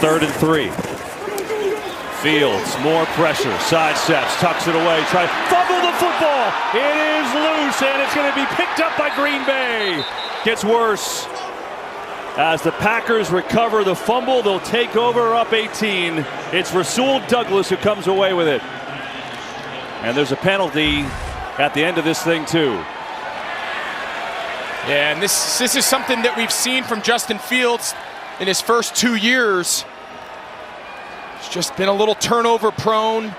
Third and 3. Fields, more pressure, sidesteps, tucks it away, try fumble the football. It is loose, and it's going to be picked up by Green Bay. Gets worse. As the Packers recover the fumble, they'll take over up 18. It's Rasul Douglas who comes away with it. And there's a penalty at the end of this thing, too. Yeah, and this is something that we've seen from Justin Fields in his first 2 years. He's just been a little turnover prone.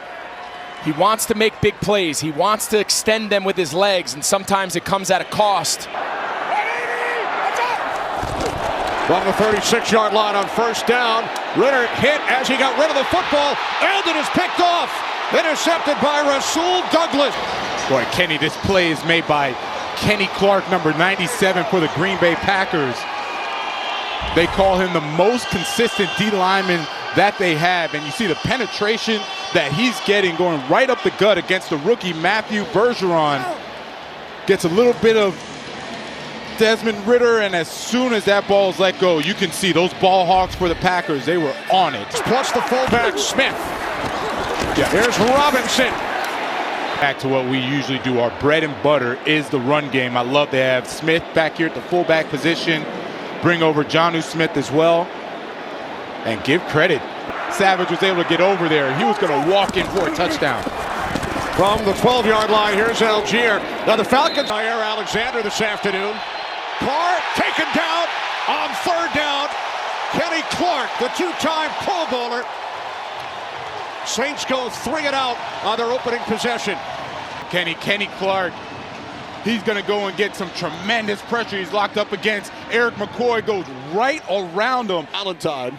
He wants to make big plays. He wants to extend them with his legs, and sometimes it comes at a cost. From the 36-yard line on first down, Ritter hit as he got rid of the football, and it is picked off. Intercepted by Rasul Douglas. Boy, Kenny, this play is made by Kenny Clark, number 97 for the Green Bay Packers. They call him the most consistent D lineman that they have, and you see the penetration that he's getting, going right up the gut against the rookie Matthew Bergeron. Gets a little bit of Desmond Ritter, and as soon as that ball is let go, you can see those ball hawks for the Packers. They were on it. Plus the fullback, Smith. Yeah. Here's Robinson. Back to what we usually do. Our bread and butter is the run game. I love to have Smith back here at the fullback position. Bring over Jonnu Smith as well. And give credit. Savage was able to get over there. He was going to walk in for a touchdown. From the 12-yard line, here's Algier. Now the Falcons hire Alexander this afternoon. Carr taken down on third down. Kenny Clark, the two-time Pro Bowler. Saints go 3 and out on their opening possession. Kenny Clark, he's going to go and get some tremendous pressure. He's locked up against Eric McCoy, goes right around him.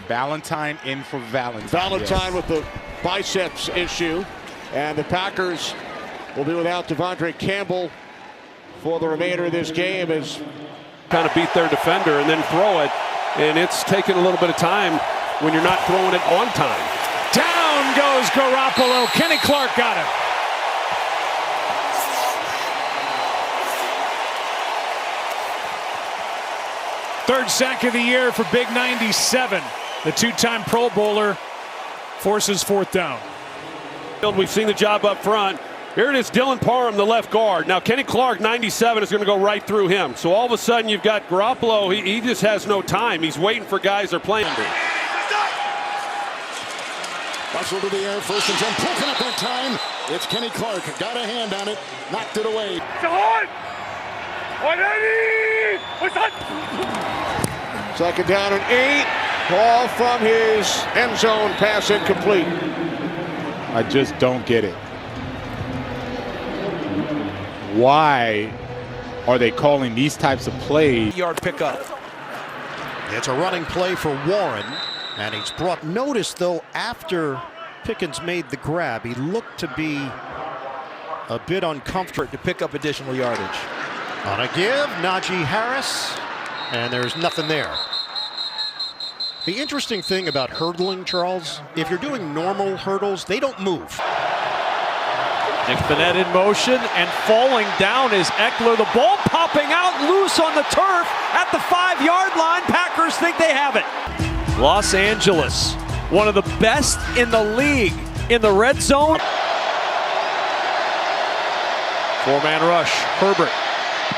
Valentine in for Valentine. Valentine with the biceps issue. And the Packers will be without Devondre Campbell for the remainder of this game as Kind of beat their defender and then throw it. And it's taken a little bit of time when you're not throwing it on time. Down goes Garoppolo. Kenny Clark got him. Third sack of the year for Big 97. The two-time Pro Bowler forces fourth down. We've seen the job up front. Here it is, Dylan Parham, the left guard. Now, Kenny Clark, 97, is going to go right through him. So all of a sudden, you've got Garoppolo. He just has no time. He's waiting for guys that are playing. Russell to the air, first and 10, broken up in time. It's Kenny Clark, got a hand on it, knocked it away. second down and 8. Ball from his end zone, pass incomplete. I just don't get it. Why are they calling these types of plays? Yard pickup. It's a running play for Warren, and he's brought notice, though, after Pickens made the grab. He looked to be a bit uncomfortable to pick up additional yardage. On a give, Najee Harris, and there's nothing there. The interesting thing about hurdling, Charles, if you're doing normal hurdles, they don't move. Nick Vannett in motion, and falling down is Eckler. The ball popping out loose on the turf at the 5-yard line. Packers think they have it. Los Angeles, one of the best in the league in the red zone. 4-man rush. Herbert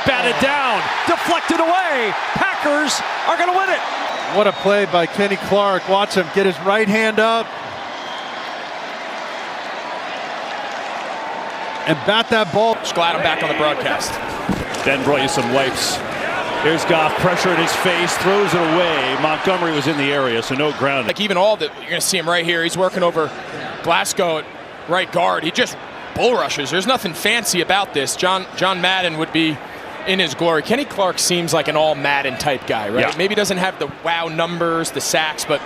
batted down, deflected away. Packers are going to win it. What a play by Kenny Clark. Watch him get his right hand up and bat that ball. Just glad I'm back on the broadcast. Ben brought you some wipes. Here's Goff, pressure in his face, throws it away. Montgomery was in the area, so no ground. Like even all that, you're going to see him right here. He's working over Glasgow at right guard. He just bull rushes. There's nothing fancy about this. John Madden would be in his glory. Kenny Clark seems like an all Madden type guy, right? Yeah. Maybe doesn't have the wow numbers, the sacks, but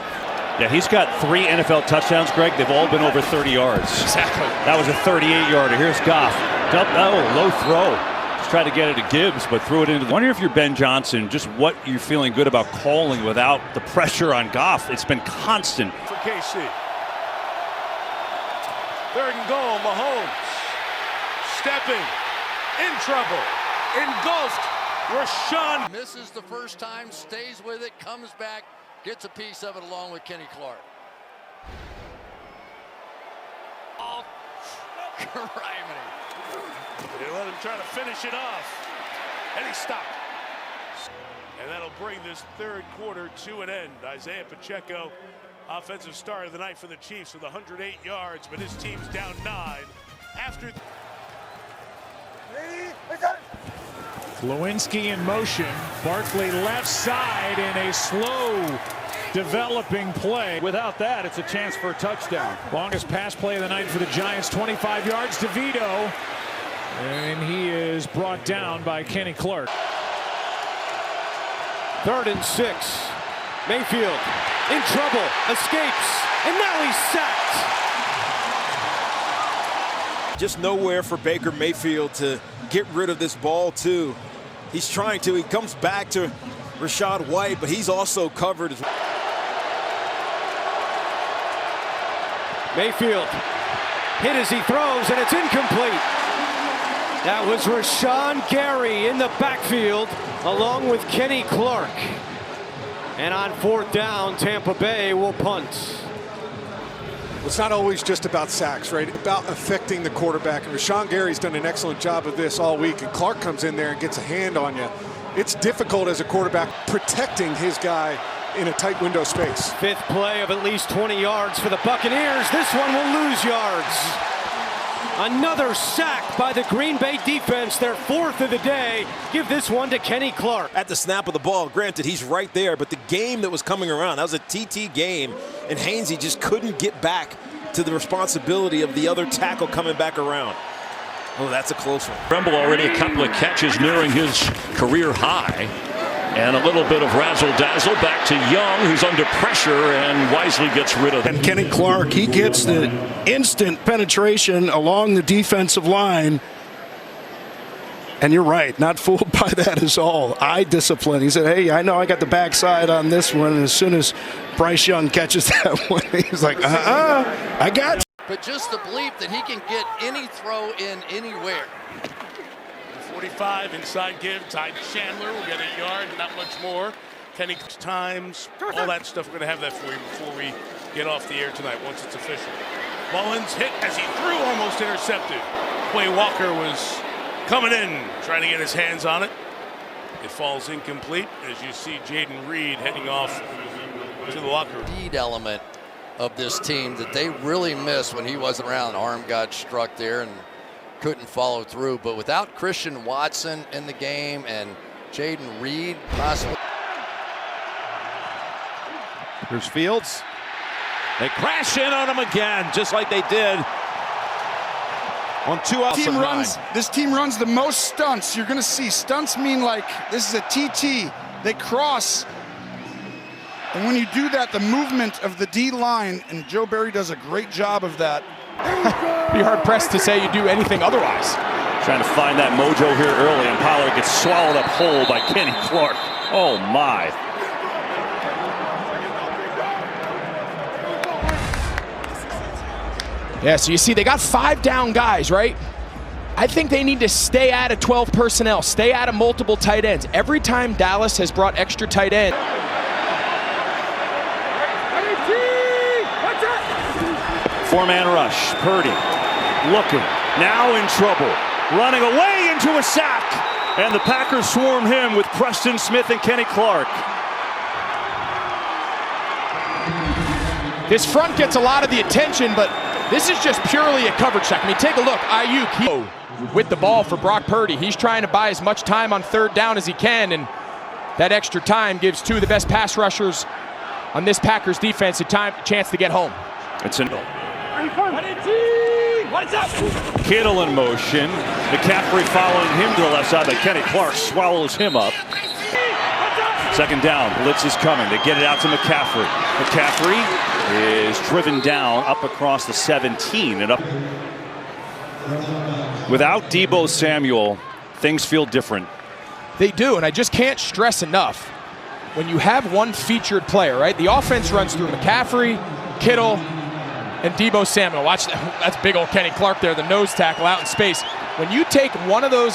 Yeah, he's got 3 NFL touchdowns, Greg. They've all been over 30 yards. exactly. That was a 38-yarder. Here's Goff. Low throw. Just tried to get it to Gibbs, but threw it into the... Wonder if you're Ben Johnson, just what you're feeling good about calling without the pressure on Goff. It's been constant. For KC. Third and goal, Mahomes. Stepping. In trouble. Engulfed. Rashawn. Misses the first time, stays with it, comes back, gets a piece of it along with Kenny Clark. Oh, criminy. They let him try to finish it off, and he stopped. And that'll bring this third quarter to an end. Isaiah Pacheco, offensive star of the night for the Chiefs with 108 yards, but his team's down 9 after. Lewinsky in motion. Barkley left side in a slow developing play. Without that, it's a chance for a touchdown. Longest pass play of the night for the Giants, 25 yards to Vito. And he is brought down by Kenny Clark. 3rd and 6. Mayfield in trouble, escapes, and now he's sacked. Just nowhere for Baker Mayfield to get rid of this ball, too. He's trying to. He comes back to Rachaad White, but he's also covered as well. Mayfield hit as he throws, and it's incomplete. That was Rashawn Gary in the backfield, along with Kenny Clark. And on 4th down, Tampa Bay will punt. It's not always just about sacks, right? It's about affecting the quarterback. And Rashawn Gary's done an excellent job of this all week. And Clark comes in there and gets a hand on you. It's difficult as a quarterback protecting his guy in a tight window space. 5th play of at least 20 yards for the Buccaneers. This one will lose yards. Another sack by the Green Bay defense, their 4th of the day. Give this one to Kenny Clark. At the snap of the ball, granted, he's right there, but the game that was coming around, that was a TT game, and Hainsey just couldn't get back to the responsibility of the other tackle coming back around. Oh, that's a close one. Tremble already a couple of catches nearing his career high. And a little bit of razzle-dazzle back to Young, who's under pressure and wisely gets rid of it. And Kenny Clark, he gets the instant penetration along the defensive line. And you're right, not fooled by that at all. Eye discipline. He said, hey, I know I got the backside on this one. And as soon as Bryce Young catches that one, he's like, I got you. But just the belief that he can get any throw in anywhere. 45 inside give. Ty Chandler will get a yard, not much more. Kenny times, all that stuff. We're going to have that for you before we get off the air tonight once it's official. Mullins hit as he threw, almost intercepted. Quay Walker was coming in, trying to get his hands on it. It falls incomplete as you see Jaden Reed heading off to the locker room. Lead element of this team that they really missed when he wasn't around. Arm got struck there and couldn't follow through, but without Christian Watson in the game and Jaden Reed possibly. Here's Fields. They crash in on him again, just like they did on 2 outs. This team runs the most stunts. You're going to see stunts mean like this is a TT. They cross. And when you do that, the movement of the D line, and Joe Barry does a great job of that. Be hard pressed to say you do anything otherwise. Trying to find that mojo here early, and Pollard gets swallowed up whole by Kenny Clark. Oh my. Yeah, so you see they got 5 down guys, right? I think they need to stay out of 12 personnel, stay out of multiple tight ends. Every time Dallas has brought extra tight end. Four-man rush. Purdy looking, now in trouble, running away into a sack, and the Packers swarm him with Preston Smith and Kenny Clark. This front gets a lot of the attention, but this is just purely a coverage check. I mean, take a look. Ayuk with the ball for Brock Purdy. He's trying to buy as much time on 3rd down as he can, and that extra time gives 2 of the best pass rushers on this Packers defense a chance to get home. It's an Kittle in motion. McCaffrey following him to the left side, but Kenny Clark swallows him up. 2nd down, blitz is coming. They get it out to McCaffrey. McCaffrey is driven down up across the 17 and up. Without Deebo Samuel, things feel different. They do, and I just can't stress enough. When you have one featured player, right? The offense runs through McCaffrey, Kittle, and Deebo Samuel. Watch that. That's big old Kenny Clark there, the nose tackle out in space. When you take one of those